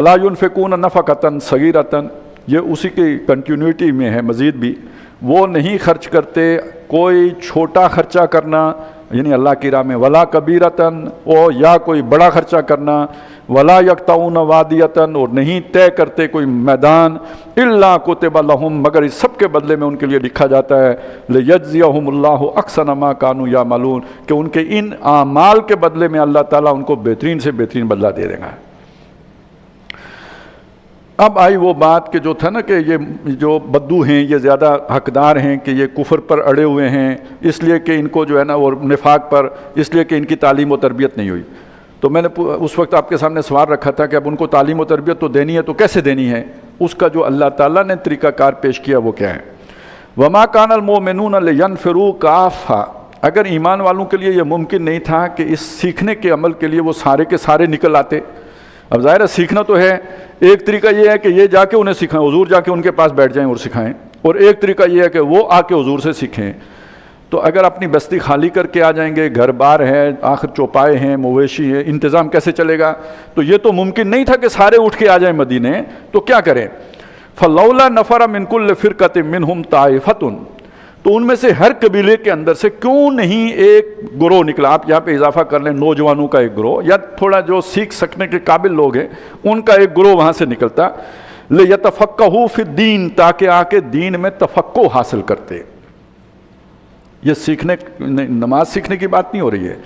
لا ينفقون نفقۃ صغیرۃ، یہ اسی کی کنٹینیوٹی میں ہے مزید بھی، وہ نہیں خرچ کرتے کوئی چھوٹا خرچہ کرنا یعنی اللہ کی راہ میں، ولا کبیرتن اور یا کوئی بڑا خرچہ کرنا، ولا یقطعون وادیتن اور نہیں طے کرتے کوئی میدان، الا کتب لہم مگر اس سب کے بدلے میں ان کے لیے لکھا جاتا ہے، لیجزیہم اللہ احسن ما کانوا یعملون، کہ ان کے ان اعمال کے بدلے میں اللہ تعالیٰ ان کو بہترین سے بہترین بدلہ دے دے گا۔ اب آئی وہ بات کہ جو تھا نا کہ یہ جو بدو ہیں یہ زیادہ حقدار ہیں کہ یہ کفر پر اڑے ہوئے ہیں، اس لیے کہ ان کو جو ہے نا اور نفاق پر، اس لیے کہ ان کی تعلیم و تربیت نہیں ہوئی۔ تو میں نے اس وقت آپ کے سامنے سوال رکھا تھا کہ اب ان کو تعلیم و تربیت تو دینی ہے، تو کیسے دینی ہے؟ اس کا جو اللہ تعالیٰ نے طریقہ کار پیش کیا وہ کیا ہے؟ وما کان المؤمنون لینفروا کافہ، اگر ایمان والوں کے لیے یہ ممکن نہیں تھا کہ اس سیکھنے کے عمل کے لیے وہ سارے کے سارے نکل آتے۔ اب ظاہر ہے سیکھنا تو ہے، ایک طریقہ یہ ہے کہ یہ جا کے انہیں سکھائیں، حضور جا کے ان کے پاس بیٹھ جائیں اور سکھائیں، اور ایک طریقہ یہ ہے کہ وہ آ کے حضور سے سیکھیں۔ تو اگر اپنی بستی خالی کر کے آ جائیں گے، گھر بار ہے، آخر چوپائے ہیں، مویشی ہیں، انتظام کیسے چلے گا؟ تو یہ تو ممکن نہیں تھا کہ سارے اٹھ کے آ جائیں مدینے، تو کیا کریں؟ فلولا نفر من کل فرقۃ منہم طائفۃ، تو ان میں سے ہر قبیلے کے اندر سے کیوں نہیں ایک گروہ نکلا؟ آپ یہاں پہ اضافہ کر لیں نوجوانوں کا ایک گروہ، یا تھوڑا جو سیکھ سکنے کے قابل لوگ ہیں ان کا ایک گروہ وہاں سے نکلتا، لیتفقہوا فی الدین، تاکہ آ کے دین میں تفقہ حاصل کرتے۔ یہ سیکھنے، نماز سیکھنے کی بات نہیں ہو رہی ہے،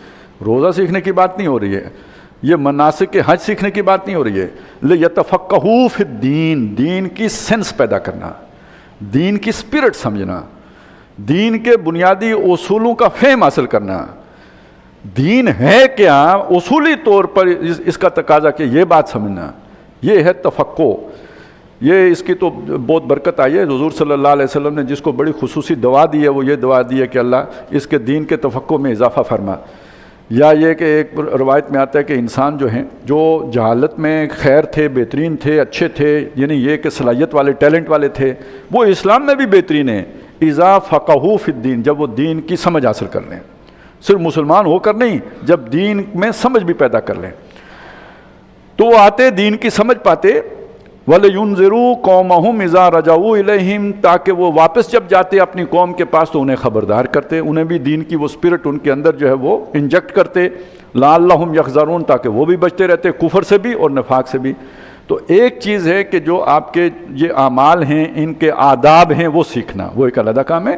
روزہ سیکھنے کی بات نہیں ہو رہی ہے، یہ مناسک حج سیکھنے کی بات نہیں ہو رہی ہے، لیتفقہوا فی الدین، دین کی سینس پیدا کرنا، دین کی اسپرٹ سمجھنا، دین کے بنیادی اصولوں کا فہم حاصل کرنا۔ دین ہے کیا اصولی طور پر اس کا تقاضا کہ یہ بات سمجھنا، یہ ہے تفقہ۔ یہ اس کی تو بہت برکت آئی ہے، حضور صلی اللہ علیہ وسلم نے جس کو بڑی خصوصی دعا دی ہے وہ یہ دعا دی ہے کہ اللہ اس کے دین کے تفقہ میں اضافہ فرما۔ یا یہ کہ ایک روایت میں آتا ہے کہ انسان جو ہیں جو جہالت میں خیر تھے، بہترین تھے، اچھے تھے، یعنی یہ کہ صلاحیت والے، ٹیلنٹ والے تھے، وہ اسلام میں بھی بہترین ہیں اذا فقہوا فی الدین، جب وہ دین کی سمجھ حاصل کر لیں، صرف مسلمان ہو کر نہیں، جب دین میں سمجھ بھی پیدا کر لیں تو وہ آتے دین کی سمجھ پاتے۔ وَلِيُنذِرُوا قَوْمَهُمْ إِذَا رَجَعُوا إِلَيْهِمْ، تاکہ وہ واپس جب جاتے اپنی قوم کے پاس تو انہیں خبردار کرتے، انہیں بھی دین کی وہ اسپرٹ ان کے اندر جو ہے وہ انجیکٹ کرتے، لَعَلَّهُمْ يَحْذَرُونَ، تاکہ وہ بھی بچتے رہتے کفر سے بھی اور نفاق سے بھی۔ تو ایک چیز ہے کہ جو آپ کے یہ اعمال ہیں ان کے آداب ہیں وہ سیکھنا، وہ ایک علیحدہ کام ہے۔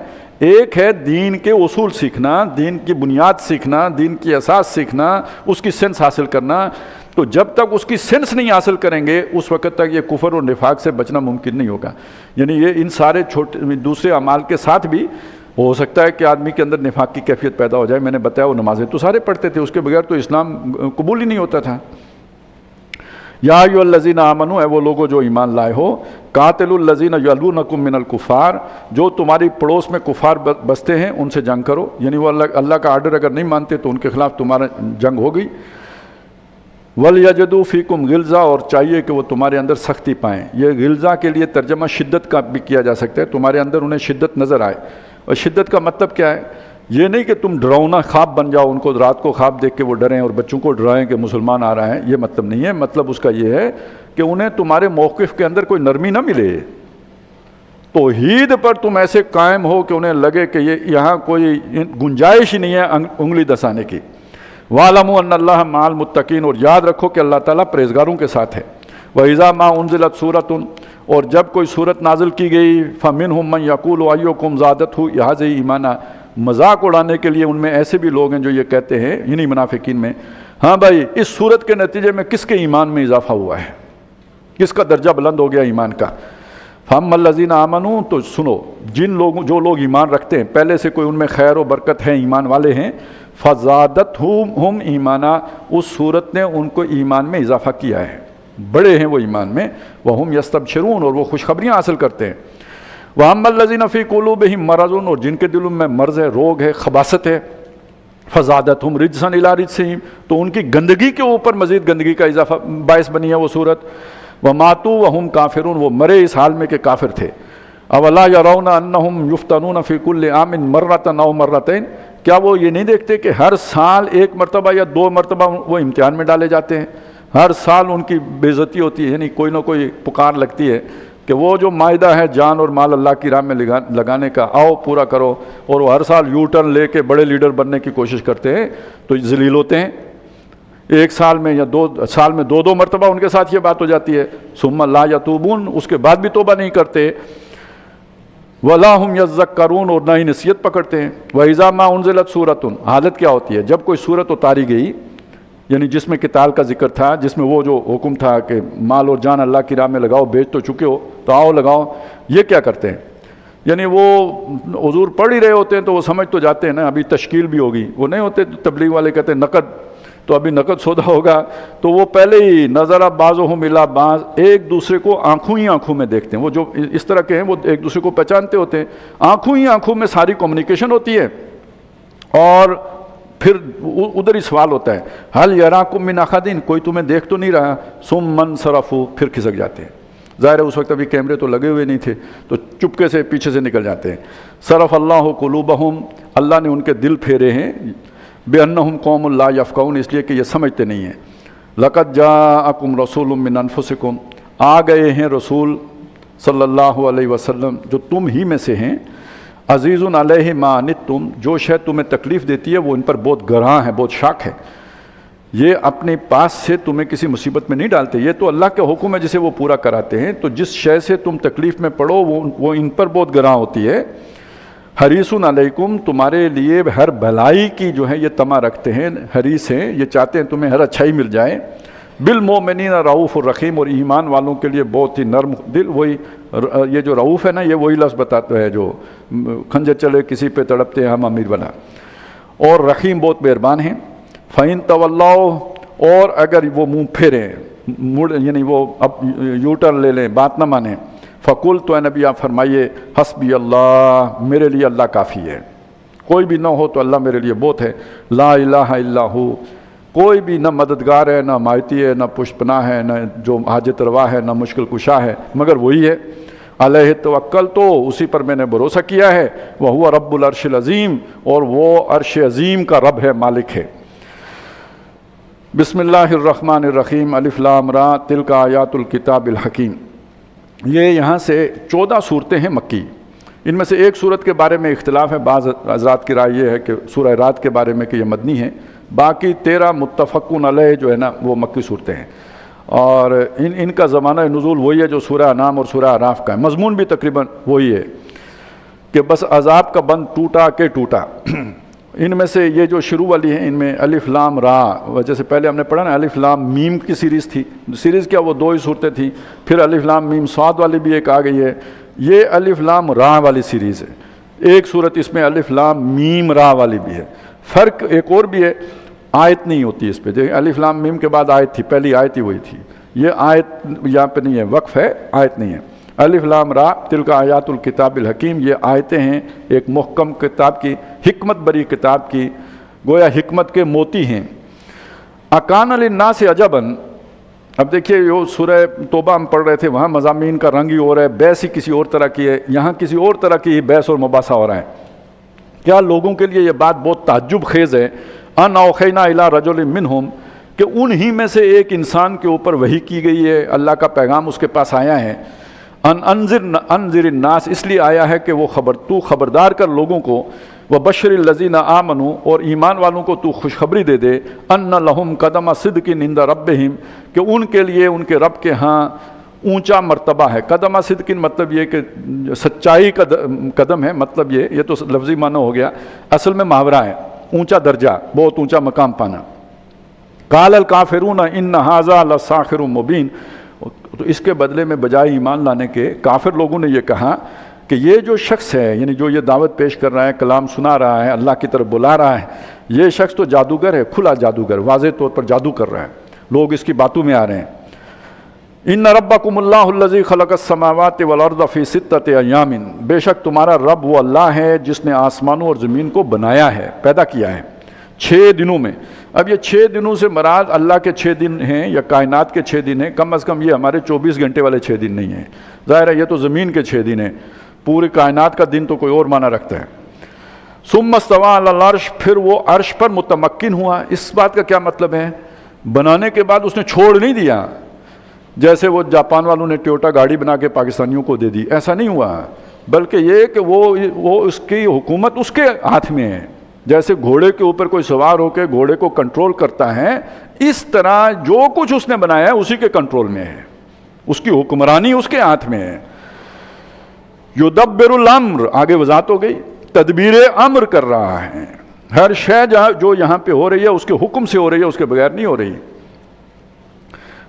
ایک ہے دین کے اصول سیکھنا، دین کی بنیاد سیکھنا، دین کی اساس سیکھنا، اس کی سینس حاصل کرنا۔ تو جب تک اس کی سینس نہیں حاصل کریں گے اس وقت تک یہ کفر اور نفاق سے بچنا ممکن نہیں ہوگا۔ یعنی یہ ان سارے چھوٹے دوسرے اعمال کے ساتھ بھی ہو سکتا ہے کہ آدمی کے اندر نفاق کی کیفیت پیدا ہو جائے۔ میں نے بتایا وہ نمازیں تو سارے پڑھتے تھے، اس کے بغیر تو اسلام قبول ہی نہیں ہوتا تھا۔ یا ایھا الذین آمنوا، اے وہ لوگوں جو ایمان لائے ہو، قاتلوا الذین یلونکم من الکفار، جو تمہاری پڑوس میں کفار بستے ہیں ان سے جنگ کرو، یعنی وہ اللہ کا آرڈر اگر نہیں مانتے تو ان کے خلاف تمہارا جنگ ہو گئی۔ وَلْيَجِدُوا فِيكُمْ غِلْظَةً، اور چاہیے کہ وہ تمہارے اندر سختی پائیں۔ یہ غلظہ کے لیے ترجمہ شدت کا بھی کیا جا سکتا ہے، تمہارے اندر انہیں شدت نظر آئے۔ اور شدت کا مطلب کیا ہے؟ یہ نہیں کہ تم ڈراؤنا خواب بن جاؤ، ان کو رات کو خواب دیکھ کے وہ ڈریں اور بچوں کو ڈرائیں کہ مسلمان آ رہا ہے، یہ مطلب نہیں ہے۔ مطلب اس کا یہ ہے کہ انہیں تمہارے موقف کے اندر کوئی نرمی نہ ملے، توحید پر تم ایسے قائم ہو کہ انہیں لگے کہ یہ یہاں کوئی گنجائش ہی نہیں ہے انگلی دسانے کی۔ وَاعْلَمُوا أَنَّ اللَّهَ مَعَ الْمُتَّقِينَ، اور یاد رکھو کہ اللہ تعالیٰ پرہیزگاروں کے ساتھ ہے۔ وَإِذَا مَا أُنزِلَتْ سُورَةٌ، اور جب کوئی صورت نازل کی گئی، فَمِنْهُم مَّن يَقُولُ أَيُّكُمْ زَادَتْهُ هَٰذِهِ إِيمَانًا، مذاق اڑانے کے لیے ان میں ایسے بھی لوگ ہیں جو یہ کہتے ہیں، یعنی منافقین میں، ہاں بھائی اس صورت کے نتیجے میں کس کے ایمان میں اضافہ ہوا ہے، کس کا درجہ بلند ہو گیا ایمان کا۔ فَأَمَّا الَّذِينَ آمَنُوا، تو سنو جو لوگ ایمان رکھتے ہیں، پہلے سے کوئی ان میں خیر و برکت ہے، ایمان والے ہیں، فَزَادَتْهُمْ إِيمَانًا، اس صورت نے ان کو ایمان میں اضافہ کیا ہے، بڑے ہیں وہ ایمان میں، وَهُمْ يَسْتَبْشِرُونَ، اور وہ خوشخبریاں حاصل کرتے ہیں۔ وَأَمَّا الَّذِينَ فِي قُلُوبِهِم مَّرَضٌ، اور جن کے دلوں میں مرض ہے، روگ ہے، خباثت ہے، فَزَادَتْهُمْ رِجْسًا إِلَىٰ رِجْسِهِمْ، تو ان کی گندگی کے اوپر مزید گندگی کا اضافہ باعث بنی ہے وہ صورت۔ وَمَاتُوا وَهُمْ كَافِرُونَ، وہ مرے اس حال میں کہ کافر تھے۔ أَوَلَا يَرَوْنَ أَنَّهُمْ يُفْتَنُونَ فِي كُلِّ عَامٍ مَرَّةً أَوْ مَرَّتَيْنِ، کیا وہ یہ نہیں دیکھتے کہ ہر سال ایک مرتبہ یا دو مرتبہ وہ امتحان میں ڈالے جاتے ہیں؟ ہر سال ان کی بے عزتی ہوتی ہے، یعنی کوئی نہ کوئی پکار لگتی ہے کہ وہ جو معاہدہ ہے جان اور مال اللہ کی راہ میں لگانے کا، آؤ پورا کرو، اور وہ ہر سال یو ٹرن لے کے بڑے لیڈر بننے کی کوشش کرتے ہیں تو ذلیل ہوتے ہیں۔ ایک سال میں یا 2 سال میں 2 مرتبہ ان کے ساتھ یہ بات ہو جاتی ہے، ثم لا یتوبون، اس کے بعد بھی توبہ نہیں کرتے، ولا ہم یذکرون، اور نہ ہی نصیحت پکڑتے ہیں۔ وَإِذَا مَا أُنزِلَتْ سُورَةٌ، حالت کیا ہوتی ہے جب کوئی سورت اتاری گئی، یعنی جس میں قتال کا ذکر تھا، جس میں وہ جو حکم تھا کہ مال اور جان اللہ کی راہ میں لگاؤ، بیچ تو چکے ہو تو آؤ لگاؤ، یہ کیا کرتے ہیں؟ یعنی وہ حضور پڑھ ہی رہے ہوتے ہیں تو وہ سمجھ تو جاتے ہیں نا ابھی تشکیل بھی ہوگی، وہ نہیں ہوتے تبلیغ والے کہتے ہیں نقد، تو ابھی نقد سودا ہوگا، تو وہ پہلے ہی نظر بعضهم الی بعض، ایک دوسرے کو آنکھوں ہی آنکھوں میں دیکھتے ہیں۔ وہ جو اس طرح کے ہیں وہ ایک دوسرے کو پہچانتے ہوتے ہیں، آنکھوں ہی آنکھوں میں ساری کمیونیکیشن ہوتی ہے، اور پھر ادھر ہی سوال ہوتا ہے حل یراکم من احد، کوئی تمہیں دیکھ تو نہیں رہا، ثم انصرفوا، پھر کھسک جاتے ہیں۔ ظاہر ہے اس وقت ابھی کیمرے تو لگے ہوئے نہیں تھے تو چپکے سے پیچھے سے نکل جاتے ہیں۔ صرف اللہ قلوبہم، اللہ نے ان کے دل پھیرے ہیں، بأنہم قوم لا یفقہون، اس لیے کہ یہ سمجھتے نہیں ہیں۔ لقد جاءکم رسول من انفسکم، آ گئے ہیں رسول صلی اللہ علیہ وسلم جو تم ہی میں سے ہیں، عزیز علیہ ما عنتم، جو شے تمہیں تکلیف دیتی ہے وہ ان پر بہت گراں ہے، بہت شاق ہے، یہ اپنے پاس سے تمہیں کسی مصیبت میں نہیں ڈالتے، یہ تو اللہ کے حکم ہے جسے وہ پورا کراتے ہیں، تو جس شے سے تم تکلیف میں پڑو وہ ان پر بہت گراں ہوتی ہے۔ حریص علیکم، تمہارے لیے ہر بھلائی کی جو ہے یہ طمع رکھتے ہیں، حریص ہیں، یہ چاہتے ہیں تمہیں ہر اچھائی مل جائے۔ بالمؤمنین رؤوف الرحیم، اور ایمان والوں کے لیے بہت ہی نرم دل، وہی یہ جو رؤوف ہے نا، یہ وہی لفظ بتاتا ہے جو خنجر چلے کسی پہ تڑپتے ہیں ہم امیر بنا، اور رحیم بہت مہربان ہیں۔ فَإِن تَوَلَّوْا، اور اگر وہ منہ پھیریں، یعنی وہ اب یو ٹرن لے لیں، بات نہ مانیں، فَقُلْ، تو اے نبی آپ فرمائیے، حسبی اللہ، میرے لیے اللہ کافی ہے، کوئی بھی نہ ہو تو اللہ میرے لیے بہت ہے، لا الہ الا ہو، کوئی بھی نہ مددگار ہے، نہ مائتی ہے، نہ پشت پناہ ہے، نہ جو حاجت روا ہے، نہ مشکل کشا ہے، مگر وہی ہے۔ علیہ توکل، تو اسی پر میں نے بھروسہ کیا ہے، وہو رب العرش العظیم، اور وہ عرش عظیم کا رب ہے، مالک ہے۔ بسم اللہ الرحمن الرحیم، الف لام را، تلک آیات الکتاب الحکیم۔ یہ یہاں سے 14 صورتیں ہیں مکی، ان میں سے ایک صورت کے بارے میں اختلاف ہے، بعض حضرات کی رائے یہ ہے کہ سورہ رات کے بارے میں کہ یہ مدنی ہے، باقی 13 متفقون علیہ جو ہے نا وہ مکی صورتیں ہیں، اور ان کا زمانہ نزول وہی ہے جو سورہ انعام اور سورہ اعراف کا ہے، مضمون بھی تقریباً وہی ہے کہ بس عذاب کا بند ٹوٹا کہ ٹوٹا۔ ان میں سے یہ جو شروع والی ہیں ان میں الف لام را، وجہ سے پہلے ہم نے پڑھا نا الف لام میم کی سیریز تھی، سیریز کیا وہ 2 ہی صورتیں تھیں، پھر الف لام میم صاد والی بھی ایک آ گئی ہے، یہ الف لام را والی سیریز ہے، ایک صورت اس میں الف لام میم را والی بھی ہے۔ فرق ایک اور بھی ہے، آیت نہیں ہوتی اس پہ، دیکھیں الف لام میم کے بعد آیت تھی، پہلی آیت ہی وہی تھی، یہ آیت یہاں پہ نہیں ہے، وقف ہے، آیت نہیں ہے۔ الف لام را تلک آیات الکتاب الحکیم، یہ آیتیں ہیں ایک محکم کتاب کی، حکمت بری کتاب کی، گویا حکمت کے موتی ہیں۔ اکان للناس عجبا، اب دیکھیے یہ سورہ توبہ ہم پڑھ رہے تھے، وہاں مضامین کا رنگ ہی ہو رہا ہے، بحث ہی کسی اور طرح کی ہے، یہاں کسی اور طرح کی بحث اور مباحثہ ہو رہا ہے۔ کیا لوگوں کے لیے یہ بات بہت تعجب خیز ہے، ان اوحینا الی رجل منہم، کہ انہی میں سے ایک انسان کے اوپر وحی کی گئی ہے، اللہ کا پیغام اس کے پاس آیا ہے، انذر الناس، اس لیے آیا ہے کہ وہ خبردار کر لوگوں کو، وبشر الذین آمنوا، اور ایمان والوں کو تو خوشخبری دے دے، ان لہم قدم صدق عند ربہم، کہ ان کے لیے ان کے رب کے ہاں اونچا مرتبہ ہے۔ قدم صدق مطلب یہ کہ سچائی کا قدم ہے، مطلب یہ تو لفظی معنی ہو گیا، اصل میں محاورہ ہے، اونچا درجہ، بہت اونچا مقام پانا۔ قال الکافرون ان ھذا لساحر مبین، تو اس کے بدلے میں بجائے ایمان لانے کے کافر لوگوں نے یہ کہا کہ یہ جو شخص ہے، یعنی جو یہ دعوت پیش کر رہا ہے، کلام سنا رہا ہے، اللہ کی طرف بلا رہا ہے، یہ شخص تو جادوگر ہے، کھلا جادوگر، واضح طور پر جادو کر رہا ہے، لوگ اس کی باتوں میں آ رہے ہیں۔ ان ربکم اللہ الذی خلق السماوات والارض فی 6 ایام، بے شک تمہارا رب وہ اللہ ہے جس نے آسمانوں اور زمین کو بنایا ہے، پیدا کیا ہے 6 دنوں میں۔ اب یہ 6 دنوں سے مراد اللہ کے 6 دن ہیں یا کائنات کے 6 دن ہیں، کم از کم یہ ہمارے 24 گھنٹے والے 6 دن نہیں ہیں، ظاہر ہے یہ تو زمین کے 6 دن ہیں، پوری کائنات کا دن تو کوئی اور معنی رکھتا ہے۔ ثم استوى علی العرش، پھر وہ عرش پر متمکن ہوا، اس بات کا کیا مطلب ہے؟ بنانے کے بعد اس نے چھوڑ نہیں دیا، جیسے وہ جاپان والوں نے ٹویوٹا گاڑی بنا کے پاکستانیوں کو دے دی، ایسا نہیں ہوا، بلکہ یہ کہ وہ اس کی حکومت اس کے ہاتھ میں ہے۔ جیسے گھوڑے کے اوپر کوئی سوار ہو کے گھوڑے کو کنٹرول کرتا ہے، اس طرح جو کچھ اس نے بنایا ہے اسی کے کنٹرول میں ہے، اس کی حکمرانی اس کے ہاتھ میں ہے۔ یدبر الامر، آگے وضاحت ہو گئی، تدبیر امر کر رہا ہے، ہر شے جو یہاں پہ ہو رہی ہے اس کے حکم سے ہو رہی ہے، اس کے بغیر نہیں ہو رہی۔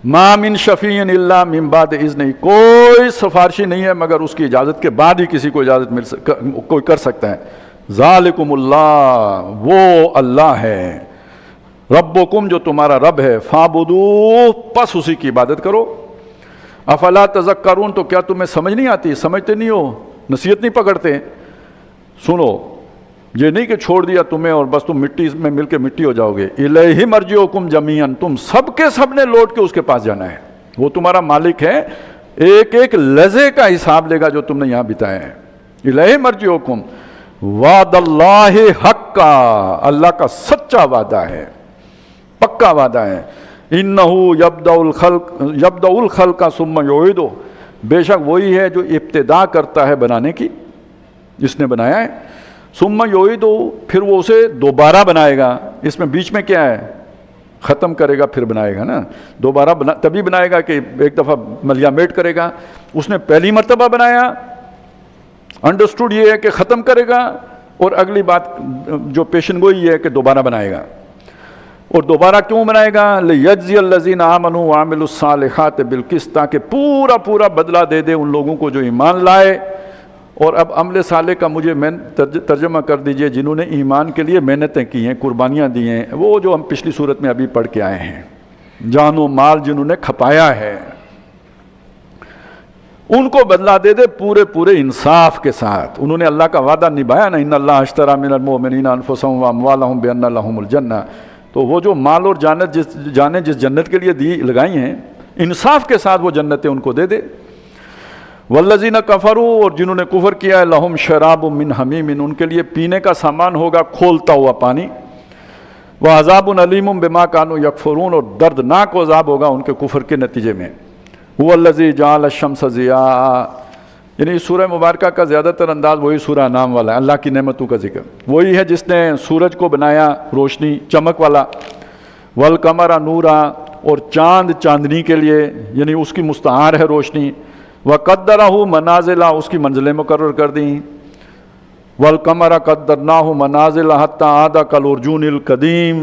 ما من شفیع الا من بعد اذنہ، کوئی سفارشی نہیں ہے مگر اس کی اجازت کے بعد ہی کسی کو اجازت کوئی کر سکتا ہے۔ ذالکم اللہ، وہ اللہ ہے، ربکم جو تمہارا رب ہے، فاعبدوہ، پس اسی کی عبادت کرو۔ افلا تذکرون، تو کیا تمہیں سمجھ نہیں آتی؟ سمجھتے نہیں ہو، نصیحت نہیں پکڑتے؟ سنو، یہ نہیں کہ چھوڑ دیا تمہیں اور بس تم مٹی میں مل کے مٹی ہو جاؤ گے۔ الیہ مرجعکم جمیعا، تم سب کے سب نے لوٹ کے اس کے پاس جانا ہے، وہ تمہارا مالک ہے، ایک ایک لحظے کا حساب لے گا جو تم نے یہاں بتایا ہے۔ الیہ مرجعکم، وعد اللہ حقا، اللہ کا سچا وعدہ ہے، پکا وعدہ ہے۔ انہ یبدأ الخلق ثم یعیدہ، بے شک وہی ہے جو ابتدا کرتا ہے بنانے کی، جس نے بنایا ہے، ثم یعیدہ، پھر وہ اسے دوبارہ بنائے گا۔ اس میں بیچ میں کیا ہے؟ ختم کرے گا پھر بنائے گا نا، دوبارہ تبھی بنائے گا کہ ایک دفعہ ملیامیٹ کرے گا۔ اس نے پہلی مرتبہ بنایا، انڈرسٹوڈ یہ ہے کہ ختم کرے گا، اور اگلی بات جو پیشن گوئی یہ ہے کہ دوبارہ بنائے گا۔ اور دوبارہ کیوں بنائے گا؟ لیجزی الذین آمنوا وعملوا الصالحات بالقسط، تاکہ پورا بدلہ دے دے ان لوگوں کو جو ایمان لائے۔ اور اب عمل صالح کا مجھے ترجمہ کر دیجئے، جنہوں نے ایمان کے لیے محنتیں کی ہیں، قربانیاں دی ہیں، وہ جو ہم پچھلی صورت میں ابھی پڑھ کے آئے ہیں، جان و مال جنہوں نے کھپایا ہے، ان کو بدلہ دے دے پورے انصاف کے ساتھ۔ انہوں نے اللہ کا وعدہ نبھایا نا، ان اللہ اشتری من المؤمنین انفسهم واموالهم بان لهم الجنہ، تو وہ جو مال اور جانیں جس جنت کے لیے لگائی ہیں، انصاف کے ساتھ وہ جنتیں ان کو دے دے۔ والذین کفروا، اور جنہوں نے کفر کیا ہے، لہم شراب من حمیم، ان کے لیے پینے کا سامان ہوگا کھولتا ہوا پانی، وعذاب علیم بما کانوا یکفرون، اور دردناک عذاب ہوگا ان کے کفر کے نتیجے میں۔ هو الذی جعل الشمس ضیاء، یعنی سورہ مبارکہ کا زیادہ تر انداز وہی سورہ نام والا ہے، اللہ کی نعمتوں کا ذکر۔ وہی ہے جس نے سورج کو بنایا روشنی چمک والا، والقمر نورا، اور چاند چاندنی کے لیے، یعنی اس کی مستعار ہے روشنی، وقدرہ منازل، اس کی منزلیں مقرر کر دیں، والقمر قدرناہ منازل حتی عاد کالعرجون القدیم،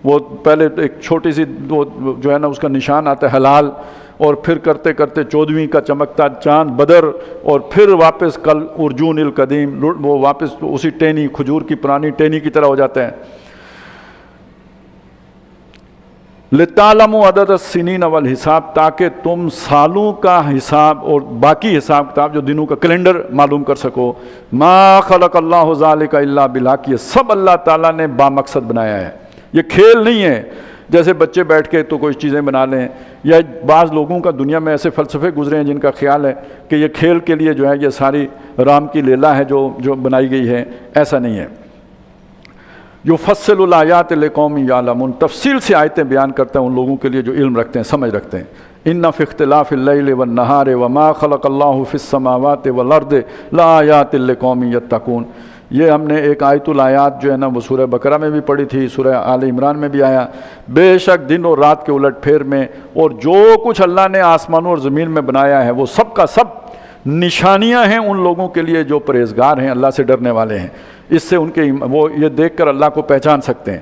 وہ پہلے ایک چھوٹی سی جو ہے نا اس کا نشان آتا ہے ہلال، اور پھر کرتے کرتے 14ویں کا چمکتا چاند بدر، اور پھر واپس کل ارجون القدیم، وہ واپس اسی ٹینی، کھجور کی پرانی ٹینی کی طرح ہو جاتا ہے۔ لِتَعْلَمُوا عَدَدَ السِّنِينَ وَالْحِسَابَ، تاکہ تم سالوں کا حساب اور باقی حساب کتاب جو دنوں کا کیلنڈر معلوم کر سکو۔ مَا خَلَقَ اللَّهُ ذَلِكَ إِلَّا بِالْحَقِّ، یہ سب اللہ تعالیٰ نے بامقصد بنایا ہے، یہ کھیل نہیں ہے جیسے بچے بیٹھ کے تو کوئی چیزیں بنا لیں، یا بعض لوگوں کا دنیا میں ایسے فلسفے گزرے ہیں جن کا خیال ہے کہ یہ کھیل کے لیے جو ہے یہ ساری رام کی لیلا ہے جو بنائی گئی ہے، ایسا نہیں ہے۔ یفصل الآیات لقوم یعلمون، تفصیل سے آیتیں بیان کرتا ہے ان لوگوں کے لیے جو علم رکھتے ہیں، سمجھ رکھتے ہیں۔ ان فی اختلاف اللیل والنہار وما خلق اللہ فی السماوات والارض لآیات لقوم یتقون، یہ ہم نے ایک آیت الآیات جو ہے نا وہ سورہ بقرہ میں بھی پڑھی تھی، سورہ آل عمران میں بھی آیا۔ بے شک دن اور رات کے الٹ پھیر میں اور جو کچھ اللہ نے آسمانوں اور زمین میں بنایا ہے وہ سب کا سب نشانیاں ہیں ان لوگوں کے لیے جو پرہیزگار ہیں، اللہ سے ڈرنے والے ہیں، اس سے ان کے وہ یہ دیکھ کر اللہ کو پہچان سکتے ہیں۔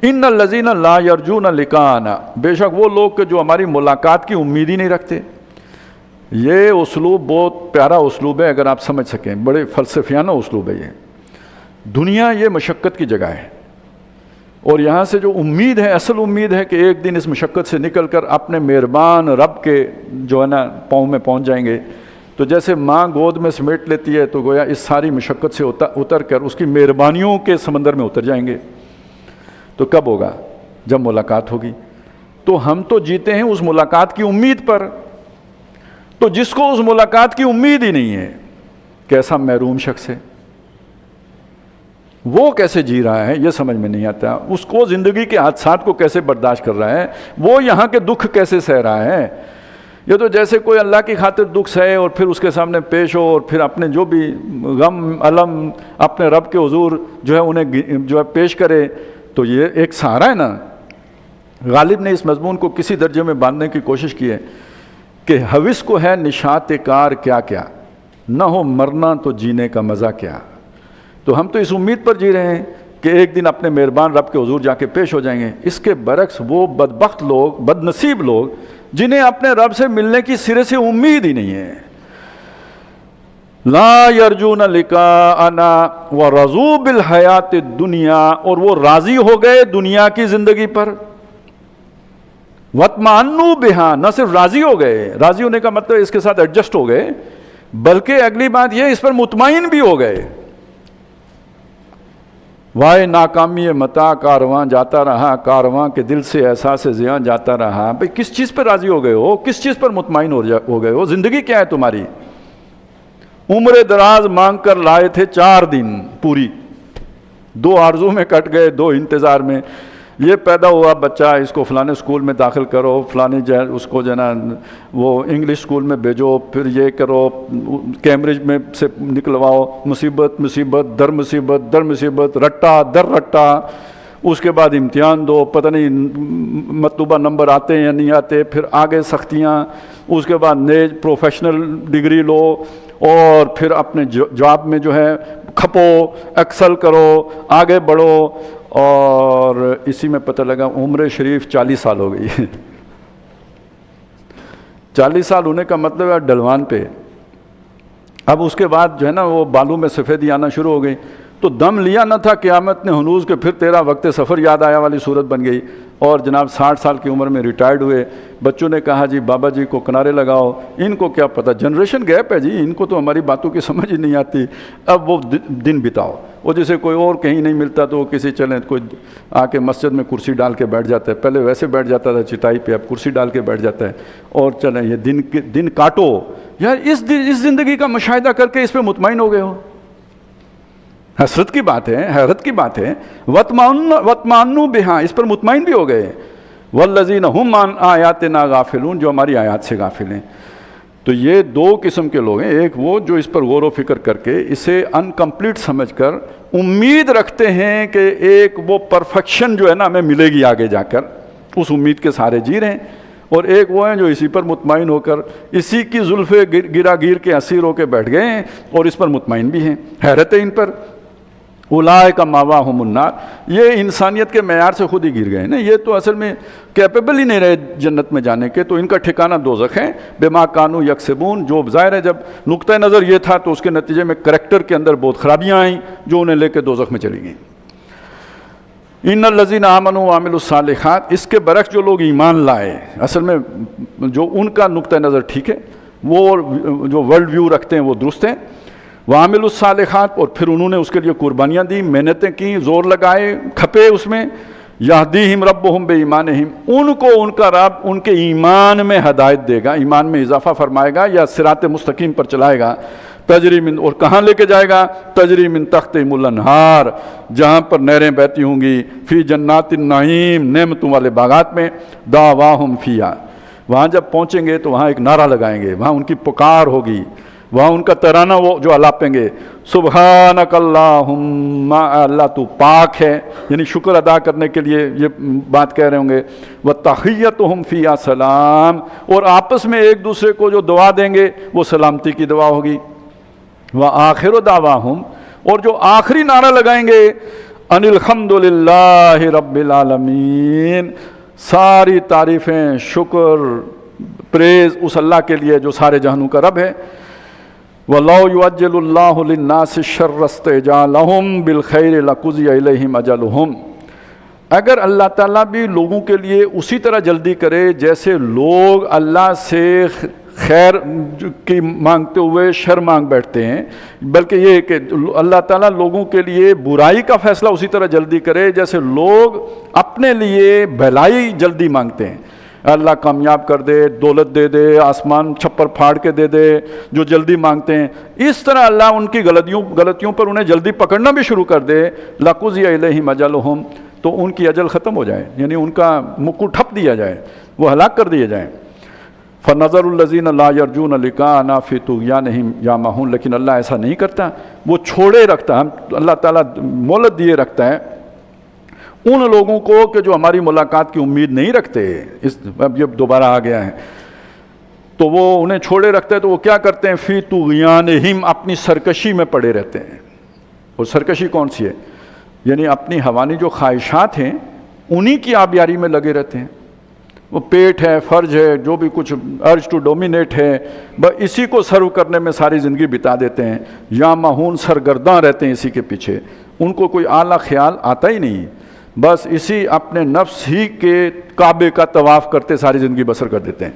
ان الذین لا یرجون لقاءنا، بے شک وہ لوگ کہ جو ہماری ملاقات کی امید ہی نہیں رکھتے۔ یہ اسلوب بہت پیارا اسلوب ہے اگر آپ سمجھ سکیں، بڑے فلسفیانہ اسلوب ہے یہ۔ دنیا یہ مشقت کی جگہ ہے، اور یہاں سے جو امید ہے، اصل امید ہے کہ ایک دن اس مشقت سے نکل کر اپنے مہربان رب کے جو ہے نا پاؤں میں پہنچ جائیں گے۔ تو جیسے ماں گود میں سمیٹ لیتی ہے تو گویا اس ساری مشقت سے اتر کر اس کی مہربانیوں کے سمندر میں اتر جائیں گے۔ تو کب ہوگا؟ جب ملاقات ہوگی۔ تو ہم تو جیتے ہیں اس ملاقات کی امید پر، تو جس کو اس ملاقات کی امید ہی نہیں ہے، کیسا محروم شخص ہے۔ وہ کیسے جی رہا ہے یہ سمجھ میں نہیں آتا. اس کو زندگی کے حادثات کو کیسے برداشت کر رہا ہے, وہ یہاں کے دکھ کیسے سہ رہا ہے. یہ تو جیسے کوئی اللہ کی خاطر دکھ سہے اور پھر اس کے سامنے پیش ہو اور پھر اپنے جو بھی غم علم اپنے رب کے حضور جو ہے انہیں جو ہے پیش کرے, تو یہ ایک سہارا ہے نا. غالب نے اس مضمون کو کسی درجے میں باندھنے کی کوشش کی ہے کہ حوث کو ہے نشاط کار کیا کیا, نہ ہو مرنا تو جینے کا مزہ کیا. تو ہم تو اس امید پر جی رہے ہیں کہ ایک دن اپنے مہربان رب کے حضور جا کے پیش ہو جائیں گے. اس کے برعکس وہ بدبخت لوگ, بد نصیب لوگ جنہیں اپنے رب سے ملنے کی سرے سے امید ہی نہیں ہے. لا یرجون لقاءنا ورضوا بالحیات الدنیا, اور وہ راضی ہو گئے دنیا کی زندگی پر. وَاطْمَأَنُّوا بِهَا, نہ صرف راضی ہو گئے, راضی ہونے کا مطلب اس کے ساتھ ایڈجسٹ ہو گئے, بلکہ اگلی بات یہ اس پر مطمئن بھی ہو گئے. وائے ناکامی متا کارواں جاتا رہا, کارواں کے دل سے احساس زیاں جاتا رہا. بھئی کس چیز پر راضی ہو گئے ہو, کس چیز پر مطمئن ہو گئے ہو؟ زندگی کیا ہے تمہاری؟ عمر دراز مانگ کر لائے تھے 4 دن پوری, 2 آرزو میں کٹ گئے, 2 انتظار میں. یہ پیدا ہوا بچہ, اس کو فلانے اسکول میں داخل کرو, فلانے اس کو جو ہے نا وہ انگلش اسکول میں بھیجو, پھر یہ کرو, کیمبرج میں سے نکلواؤ, مصیبت مصیبت در مصیبت در مصیبت, رٹا در رٹا. اس کے بعد امتحان دو, پتہ نہیں مطلوبہ نمبر آتے ہیں یا نہیں آتے, پھر آگے سختیاں, اس کے بعد نئے پروفیشنل ڈگری لو, اور پھر اپنے جاب میں جو ہے کھپو, ایکسل کرو, آگے بڑھو. اور اسی میں پتہ لگا عمر شریف 40 سال ہو گئی. 40 سال ہونے کا مطلب ہے ڈلوان پہ. اب اس کے بعد جو ہے نا وہ بالوں میں سفیدی آنا شروع ہو گئی. تو دم لیا نہ تھا قیامت نے ہنوز کے پھر تیرا وقت سفر یاد آیا والی صورت بن گئی. اور جناب 60 سال کی عمر میں ریٹائرڈ ہوئے. بچوں نے کہا جی بابا جی کو کنارے لگاؤ, ان کو کیا پتہ, جنریشن گیپ ہے جی, ان کو تو ہماری باتوں کی سمجھ ہی نہیں آتی. اب وہ دن بتاؤ. وہ جسے کوئی اور کہیں نہیں ملتا تو وہ کسی چلیں کوئی آ کے مسجد میں کرسی ڈال کے بیٹھ جاتا ہے. پہلے ویسے بیٹھ جاتا تھا چٹائی پہ, اب کرسی ڈال کے بیٹھ جاتا ہے. اور چلیں یہ دن کاٹو. یار اس زندگی کا مشاہدہ کر کے اس پہ مطمئن ہو گئے ہو. حسرت کی بات ہے, حیرت کی بات ہے. وَاطْمَأَنُّوا بِهَا, اس پر مطمئن بھی ہو گئے. وَالَّذِينَ هُمْ عَنْ آيَاتِنَا غَافِلُونَ, جو ہماری آیات سے غافل ہیں. تو یہ 2 قسم کے لوگ ہیں. ایک وہ جو اس پر غور و فکر کر کے اسے انکمپلیٹ سمجھ کر امید رکھتے ہیں کہ ایک وہ پرفیکشن جو ہے نا ہمیں ملے گی آگے جا کر, اس امید کے سارے جی رہے ہیں. اور ایک وہ ہیں جو اسی پر مطمئن ہو کر اسی کی زلف گرا گیر کے اسیر ہو کے بیٹھ گئے ہیں اور اس پر مطمئن بھی ہیں. حیرت ہے ان پر. اولئک مأواہم النار, یہ انسانیت کے معیار سے خود ہی گر گئے نا. یہ تو اصل میں کیپیبل ہی نہیں رہے جنت میں جانے کے, تو ان کا ٹھکانہ دوزخ ہے. بما کانوا یکسبون, جو ظاہر ہے جب نقطہ نظر یہ تھا تو اس کے نتیجے میں کریکٹر کے اندر بہت خرابیاں آئیں جو انہیں لے کے دوزخ میں چلی گئیں. ان الذین آمنوا وعملوا الصالحات, اس کے برعکس جو لوگ ایمان لائے, اصل میں جو ان کا نقطہ نظر ٹھیک ہے, وہ جو ورلڈ ویو رکھتے ہیں وہ درست ہیں. وعملوا الصالحات, اور پھر انہوں نے اس کے لیے قربانیاں دی, محنتیں کی, زور لگائے, کھپے اس میں. یہدیہم ربہم بایمانہم, ان کو ان کا رب ان کے ایمان میں ہدایت دے گا, ایمان میں اضافہ فرمائے گا یا صراط مستقیم پر چلائے گا. تجری من, اور کہاں لے کے جائے گا؟ تجری من تحتہم الانہار, جہاں پر نہریں بہتی ہوں گی. فی جنات النعیم, نعمتوں والے باغات میں. دعواہم فیہا, وہاں جب پہنچیں گے تو وہاں ایک نعرہ لگائیں گے, وہاں ان کی پکار ہوگی, وہاں ان کا ترانہ وہ جو الاپیں گے. سبحانک اللہم, اللہ تو پاک ہے, یعنی شکر ادا کرنے کے لیے یہ بات کہہ رہے ہوں گے. وتحیتہم فیہا سلام, اور آپس میں ایک دوسرے کو جو دعا دیں گے وہ سلامتی کی دعا ہوگی. وآخر دعواہم, اور جو آخری نعرہ لگائیں گے ان الحمد للہ رب العالمین, ساری تعریفیں, شکر, پریز اس اللہ کے لیے جو سارے جہانوں کا رب ہے. وَلَوْ يُعَجِّلُ اللَّهُ لِلنَّاسِ الشَّرَّ اسْتِعْجَالَهُمْ بِالْخَيْرِ لَقُضِيَ إِلَيْهِمْ أَجَلُهُمْ, اگر اللہ تعالیٰ بھی لوگوں کے لیے اسی طرح جلدی کرے جیسے لوگ اللہ سے خیر کی مانگتے ہوئے شر مانگ بیٹھتے ہیں, بلکہ یہ کہ اللہ تعالیٰ لوگوں کے لیے برائی کا فیصلہ اسی طرح جلدی کرے جیسے لوگ اپنے لیے بھلائی جلدی مانگتے ہیں. اللہ کامیاب کر دے، دولت دے دے، آسمان چھپر پھاڑ کے دے دے، جو جلدی مانگتے ہیں، اس طرح اللہ ان کی غلطیوں پر انہیں جلدی پکڑنا بھی شروع کر دے، لَقُضِیَ إِلَیْہِمْ أَجَلُہُم، تو ان کی اجل ختم ہو جائے، یعنی ان کا مکو ٹھپ دیا جائے، وہ ہلاک کر دیے جائیں۔ فَنَظَرُ الَّذِينَ لَا يَرْجُونَ لِقَاءَنَا فِي طُغْيَانِهِمْ يَعْمَهُونَ، لیکن اللہ ایسا نہیں کرتا، وہ چھوڑے رکھتا ہے، اللہ تعالیٰ مہلت دیے رکھتا ہے ان لوگوں کو کہ جو ہماری ملاقات کی امید نہیں رکھتے۔ اب یہ دوبارہ آ گیا ہے، تو وہ انہیں چھوڑے رکھتا ہے، تو وہ کیا کرتے ہیں؟ فی طغیانہم، اپنی سرکشی میں پڑے رہتے ہیں۔ اور سرکشی کون سی ہے؟ یعنی اپنی حوانی جو خواہشات ہیں انہی کی آبیاری میں لگے رہتے ہیں، وہ پیٹ ہے، فرج ہے، جو بھی کچھ ارج ٹو ڈومینیٹ ہے، بس اسی کو سرو کرنے میں ساری زندگی بتا دیتے ہیں، یا مہون سرگرداں رہتے ہیں اسی کے پیچھے، ان کو کوئی اعلیٰ خیال آتا ہی نہیں، بس اسی اپنے نفس ہی کے کعبے کا طواف کرتے ساری زندگی بسر کر دیتے ہیں۔